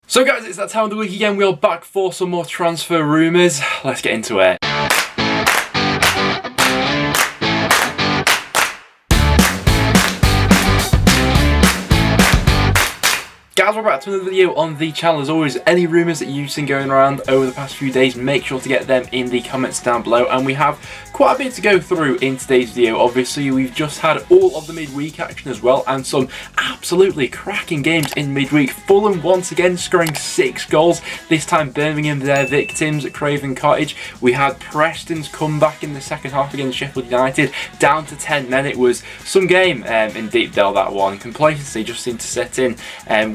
So guys, it's that time of the week again. We are back for some more transfer rumours. Let's get into it. Guys, we're back to another video on the channel. As always, any rumours that you've seen going around over the past few days, make sure to get them in the comments down below. And we have quite a bit to go through in today's video. Obviously, we've just had all of the midweek action as well, and some absolutely cracking games in midweek. Fulham once again scoring 6 goals, this time Birmingham their victims at Craven Cottage. We had Preston's comeback in the second half against Sheffield United, down to 10 men. It was some game in Deep Dell, that one. Complacency just seemed to set in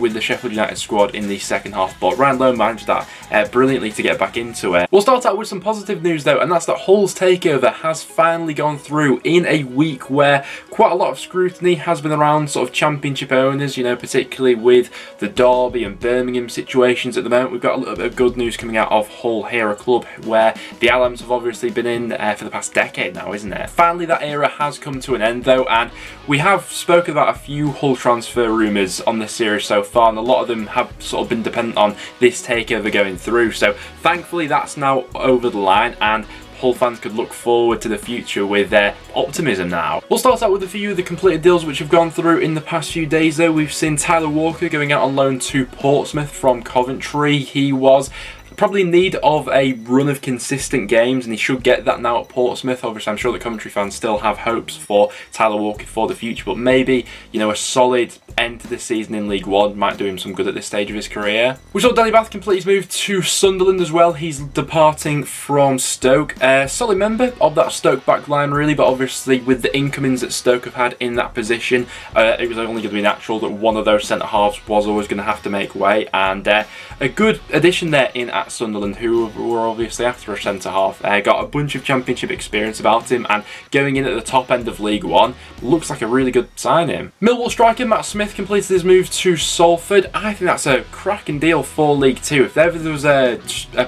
with the Sheffield United squad in the second half, but Ryan Lowe managed that brilliantly to get back into it. We'll start out with some positive news though, and that's that Hull's takeover has finally gone through in a week where quite a lot of scrutiny has been around sort of championship owners, you know, particularly with the Derby and Birmingham situations at the moment. We've got a little bit of good news coming out of Hull here, a club where the Allams have obviously been in for the past decade now, isn't it? Finally, that era has come to an end though, and we have spoken about a few Hull transfer rumours on this series so far, and a lot of them have sort of been dependent on this takeover going through. So thankfully that's now over the line, and Hull fans could look forward to the future with optimism now. We'll start out with a few of the completed deals which have gone through in the past few days though. We've seen Tyler Walker going out on loan to Portsmouth from Coventry. He was probably in need of a run of consistent games, and he should get that now at Portsmouth. Obviously, I'm sure the Coventry fans still have hopes for Tyler Walker for the future, but maybe, you know, a solid end to the season in League One might do him some good at this stage of his career. We saw Danny Batth complete his move to Sunderland as well. He's departing from Stoke. Solid member of that Stoke backline really, but obviously with the incomings that Stoke have had in that position, it was only going to be natural that one of those centre-halves was always going to have to make way, and a good addition there in at Sunderland, who were obviously after a centre-half. Got a bunch of championship experience about him, and going in at the top end of League One looks like a really good signing. Millwall striker Matt Smith completed his move to Salford. I think that's a cracking deal for League Two. If ever there was a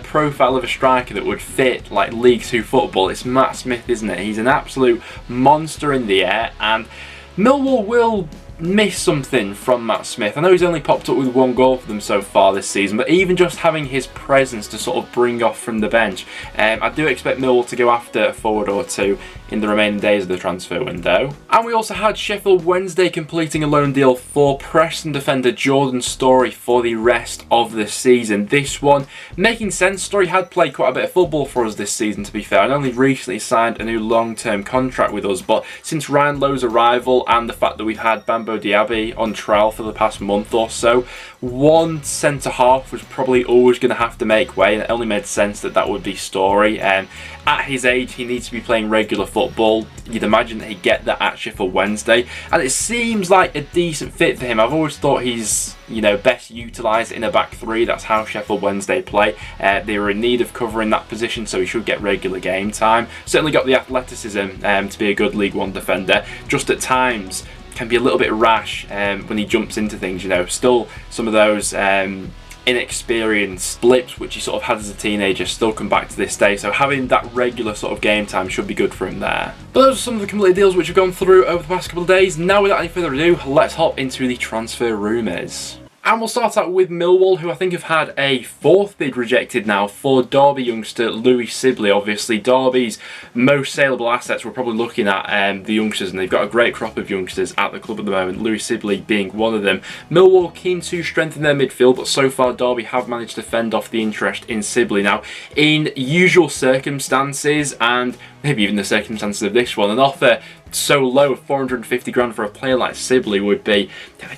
profile of a striker that would fit like League Two football, it's Matt Smith, isn't it? He's an absolute monster in the air, and Millwall will miss something from Matt Smith. I know he's only popped up with 1 goal for them so far this season, but even just having his presence to sort of bring off from the bench, I do expect Millwall to go after a forward or two in the remaining days of the transfer window. And we also had Sheffield Wednesday completing a loan deal for Preston defender Jordan Storey for the rest of the season. This one making sense. Storey had played quite a bit of football for us this season, to be fair, and only recently signed a new long-term contract with us, but since Ryan Lowe's arrival and the fact that we've had Bambo Diaby on trial for the past month or so, one centre-half was probably always going to have to make way, and it only made sense that that would be Storey. At his age, he needs to be playing regular football. You'd imagine that he'd get that at Sheffield Wednesday, and it seems like a decent fit for him. I've always thought he's, you know, best utilised in a back three. That's how Sheffield Wednesday play. They were in need of covering that position, so he should get regular game time. Certainly got the athleticism to be a good League One defender. Just at times can be a little bit rash when he jumps into things, you know. Still some of those inexperienced blips which he sort of had as a teenager still come back to this day, so having that regular sort of game time should be good for him there. But those are some of the completed deals which have gone through over the past couple of days. Now without any further ado, let's hop into the transfer rumours. And we'll start out with Millwall, who I think have had a 4th bid rejected now for Derby youngster Louis Sibley. Obviously, Derby's most saleable assets, we're probably looking at the youngsters, and they've got a great crop of youngsters at the club at the moment, Louis Sibley being one of them. Millwall keen to strengthen their midfield, but so far Derby have managed to fend off the interest in Sibley. Now, in usual circumstances, and maybe even the circumstances of this one, an offer so low of 450 grand for a player like Sibley would be,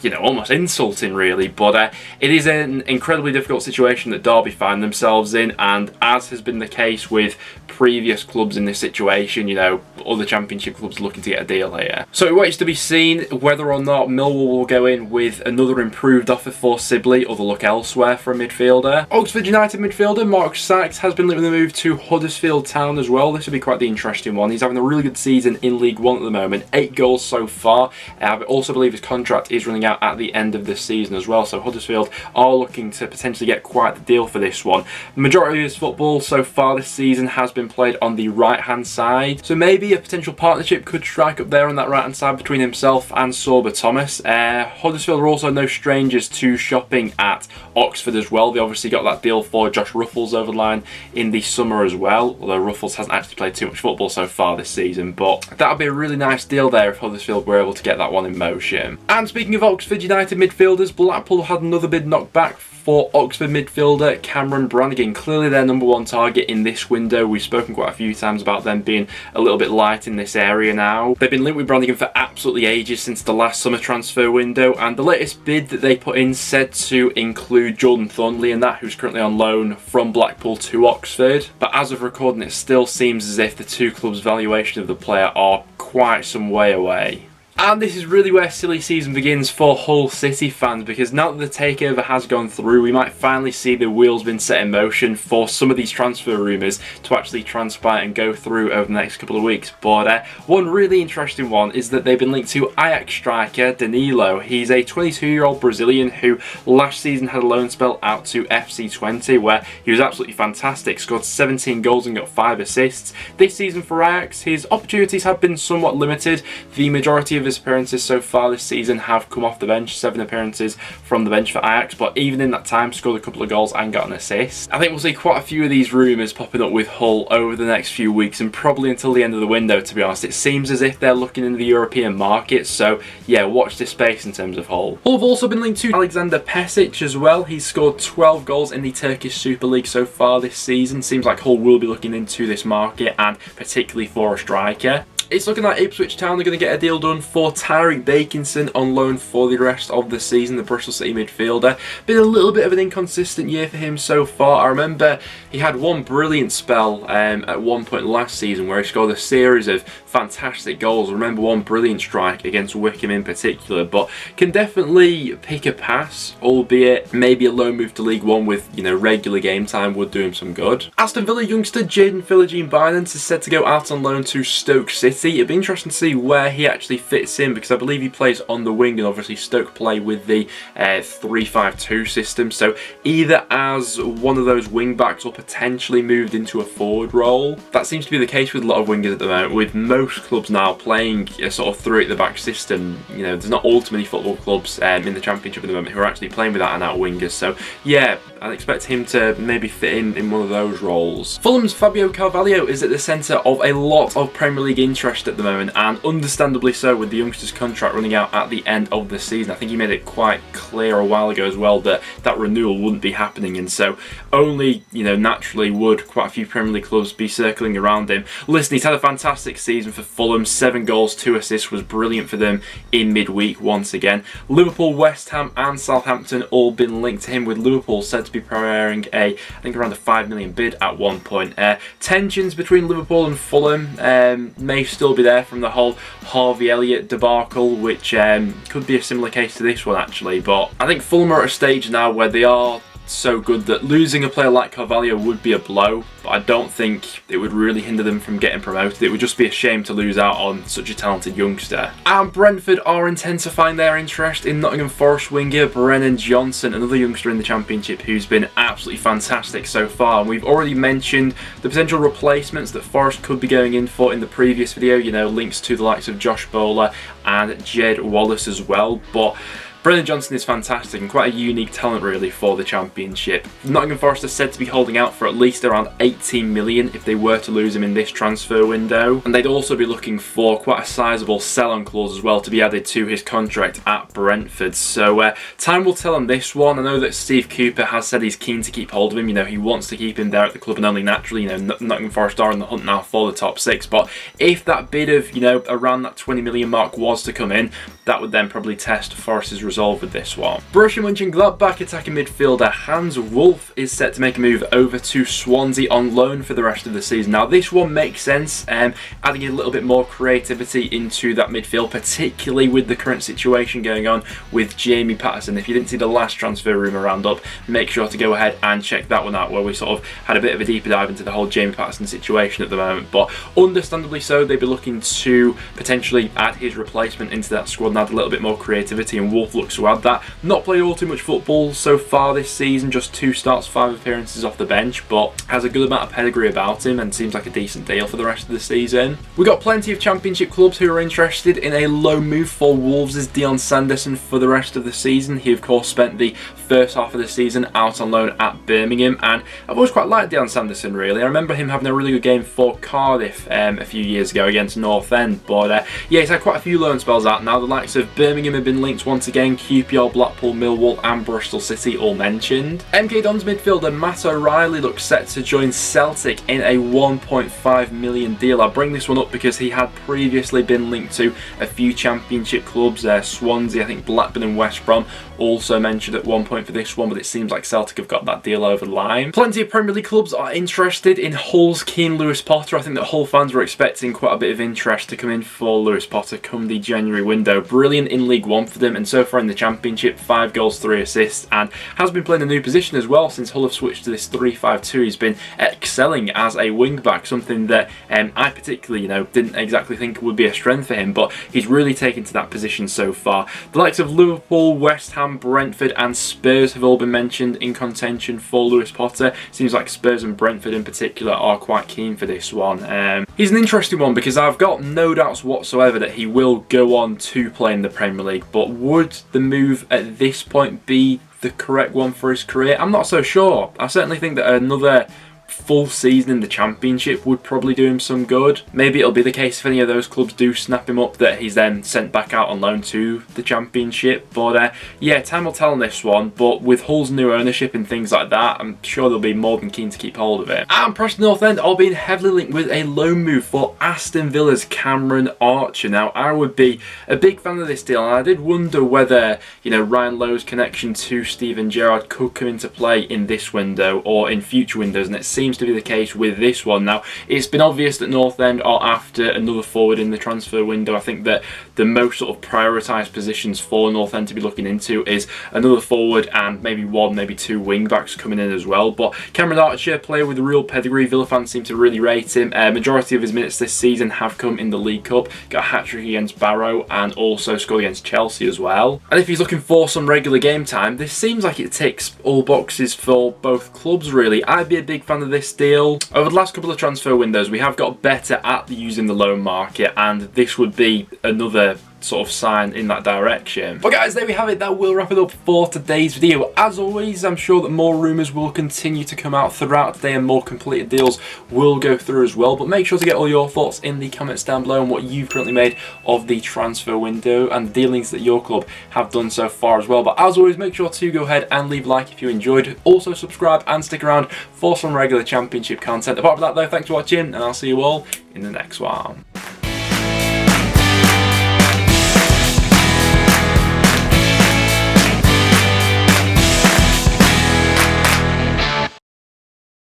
you know, almost insulting really, but it is an incredibly difficult situation that Derby find themselves in, and as has been the case with previous clubs in this situation, you know, other championship clubs looking to get a deal here. So it waits to be seen whether or not Millwall will go in with another improved offer for Sibley or they'll look elsewhere for a midfielder. Oxford United midfielder Mark SYKES has been linked with a move to Huddersfield Town as well. This would be quite the interesting one. He's having a really good season in League One at the moment, 8 goals so far. I also believe his contract is running out at the end of this season as well, so Huddersfield are looking to potentially get quite the deal for this one. The majority of his football so far this season has been played on the right-hand side, so maybe a potential partnership could strike up there on that right-hand side between himself and Sorba Thomas. Huddersfield are also no strangers to shopping at Oxford as well. They obviously got that deal for Josh Ruffles over the line in the summer as well, although Ruffles hasn't actually played too much football so far this season, but that would be a really nice deal there if Huddersfield were able to get that one in motion. And speaking of Oxford United midfielders, Blackpool had another bid knocked back for Oxford midfielder Cameron Brannagan. Clearly their #1 target in this window. We've spoken quite a few times about them being a little bit light in this area now. They've been linked with Brannagan for absolutely ages since the last summer transfer window, and the latest bid that they put in said to include Jordan Thornley and that, who's currently on loan from Blackpool to Oxford. But as of recording, it still seems as if the two clubs' valuation of the player are quite some way away. And this is really where silly season begins for Hull City fans, because now that the takeover has gone through, we might finally see the wheels been set in motion for some of these transfer rumours to actually transpire and go through over the next couple of weeks. But one really interesting one is that they've been linked to Ajax striker Danilo. He's a 22-year-old Brazilian who last season had a loan spell out to FC20 where he was absolutely fantastic, scored 17 goals and got 5 assists. This season for Ajax, his opportunities have been somewhat limited. The majority of his appearances so far this season have come off the bench, 7 appearances from the bench for Ajax, but even in that time scored a couple of goals and got an assist. I think we'll see quite a few of these rumours popping up with Hull over the next few weeks and probably until the end of the window, to be honest. It seems as if they're looking into the European market, so yeah, watch this space in terms of Hull. Hull have also been linked to Alexander Pesic as well. He's scored 12 goals in the Turkish Super League so far this season. Seems like Hull will be looking into this market, and particularly for a striker. It's looking like Ipswich Town are going to get a deal done for Tyreek Bakinson on loan for the rest of the season, the Bristol City midfielder. Been a little bit of an inconsistent year for him so far. I remember he had one brilliant spell at one point last season where he scored a series of fantastic goals. I remember one brilliant strike against Wickham in particular, but can definitely pick a pass, albeit maybe a loan move to League One with, you know, regular game time would do him some good. Aston Villa youngster Jaden PHILOGENE-BIDACE is said to go out on loan to Stoke City. It'd be interesting to see where he actually fits in, because I believe he plays on the wing, and obviously Stoke play with the 3-5-2 system, so either as one of those wing backs or potentially moved into a forward role. That seems to be the case with a lot of wingers at the moment, with most clubs now playing a sort of 3 at the back system. You know, there's not ultimately football clubs in the Championship at the moment who are actually playing with out-and-out wingers, so yeah, I'd expect him to maybe fit in one of those roles. Fulham's Fabio Carvalho is at the centre of a lot of Premier League interest at the moment, and understandably so, with the youngster's contract running out at the end of the season. I think he made it quite clear a while ago as well that that renewal wouldn't be happening, and so only, you know, naturally would quite a few Premier League clubs be circling around him. Listen, he's had a fantastic season for Fulham, 7 goals, 2 assists, was brilliant for them in midweek once again. Liverpool, West Ham and Southampton all been linked to him, with Liverpool said to be preparing I think around a 5 million bid at one point. Tensions between Liverpool and Fulham may still be there from the whole Harvey Elliott debacle, which could be a similar case to this one actually, but I think Fulham are at a stage now where they are so good that losing a player like Carvalho would be a blow, but I don't think it would really hinder them from getting promoted. It would just be a shame to lose out on such a talented youngster. And Brentford are intensifying their interest in Nottingham Forest winger Brennan Johnson, another youngster in the Championship who's been absolutely fantastic so far. And we've already mentioned the potential replacements that Forest could be going in for in the previous video, you know, links to the likes of Josh Bowler and Jed Wallace as well, but Brennan Johnson is fantastic and quite a unique talent really for the Championship. Nottingham Forest are said to be holding out for at least around 18 million if they were to lose him in this transfer window, and they'd also be looking for quite a sizable sell-on clause as well to be added to his contract at Brentford. So time will tell on this one. I know that Steve Cooper has said he's keen to keep hold of him, you know, he wants to keep him there at the club, and only naturally, you know, Nottingham Forest are in the hunt now for the top 6, but if that bid of, you know, around that 20 million mark was to come in, that would then probably test Forest's resolved with this one. Borussia Mönchengladbach attacking midfielder Hans Wolf is set to make a move over to Swansea on loan for the rest of the season. Now this one makes sense, adding a little bit more creativity into that midfield, particularly with the current situation going on with Jamie Patterson. If you didn't see the last transfer rumour roundup, make sure to go ahead and check that one out, where we sort of had a bit of a deeper dive into the whole Jamie Patterson situation at the moment. But understandably so, they'd be looking to potentially add his replacement into that squad and add a little bit more creativity, and Wolf looks to add that. Not played all too much football so far this season, just 2 starts, 5 appearances off the bench, but has a good amount of pedigree about him and seems like a decent deal for the rest of the season. We got plenty of Championship clubs who are interested in a loan move for Wolves' Dion Sanderson for the rest of the season. He of course spent the first half of the season out on loan at Birmingham, and I've always quite liked Dion Sanderson really. I remember him having a really good game for Cardiff a few years ago against North End, but yeah, he's had quite a few loan spells out now. The likes of Birmingham have been linked once again, QPR, Blackpool, Millwall and Bristol City all mentioned. MK Dons midfielder Matt O'Reilly looks set to join Celtic in a £1.5 million deal. I bring this one up because he had previously been linked to a few Championship clubs, Swansea, I think Blackburn and West Brom also mentioned at one point for this one, but it seems like Celtic have got that deal over the line. Plenty of Premier League clubs are interested in Hull's keen Lewis Potter. I think that Hull fans were expecting quite a bit of interest to come in for Lewis Potter come the January window. Brilliant in League One for them, and so far in the Championship, 5 goals, 3 assists, and has been playing a new position as well since Hull have switched to this 3-5-2. He's been excelling as a wing back, something that I particularly, didn't exactly think would be a strength for him, but he's really taken to that position so far. The likes of Liverpool, West Ham, Brentford and Spurs have all been mentioned in contention for Lewis Potter. Seems like Spurs and Brentford in particular are quite keen for this one. He's an interesting one because I've got no doubts whatsoever that he will go on to play in the Premier League, but would the move at this point be the correct one for his career? I'm not so sure. I certainly think that another full season in the Championship would probably do him some good. Maybe it'll be the case if any of those clubs do snap him up that he's then sent back out on loan to the Championship. But yeah, time will tell on this one. But with Hull's new ownership and things like that, I'm sure they'll be more than keen to keep hold of it. And Preston North End are being heavily linked with a loan move for Aston Villa's Cameron Archer. Now, I would be a big fan of this deal, and I did wonder whether, Ryan Lowe's connection to Steven Gerrard could come into play in this window or in future windows, and it seems to be the case with this one. Now, it's been obvious that North End are after another forward in the transfer window. I think that the most sort of prioritised positions for North End to be looking into is another forward and maybe 1, maybe 2 wing backs coming in as well. But Cameron Archer, player with a real pedigree, Villa fans seem to really rate him. Majority of his minutes this season have come in the League Cup. Got a hat-trick against Barrow and also scored against Chelsea as well. And if he's looking for some regular game time, this seems like it ticks all boxes for both clubs really. I'd be a big fan of this deal. Over the last couple of transfer windows, we have got better at using the loan market, and this would be another sort of sign in that direction. But guys, there we have it. That will wrap it up for today's video. As always, I'm sure that more rumours will continue to come out throughout today and more completed deals will go through as well. But make sure to get all your thoughts in the comments down below on what you've currently made of the transfer window and the dealings that your club have done so far as well. But as always, make sure to go ahead and leave a like if you enjoyed. Also subscribe and stick around for some regular Championship content. Apart from that though, thanks for watching and I'll see you all in the next one.